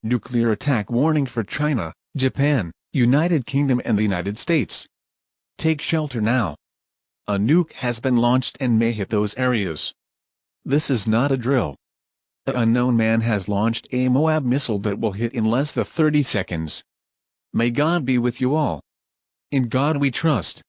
Nuclear attack warning for China, Japan, United Kingdom and the United States. Take shelter now. A nuke has been launched and may hit those areas. This is not a drill. An unknown man has launched a Moab missile that will hit in less than 30 seconds. May God be with you all. In God we trust.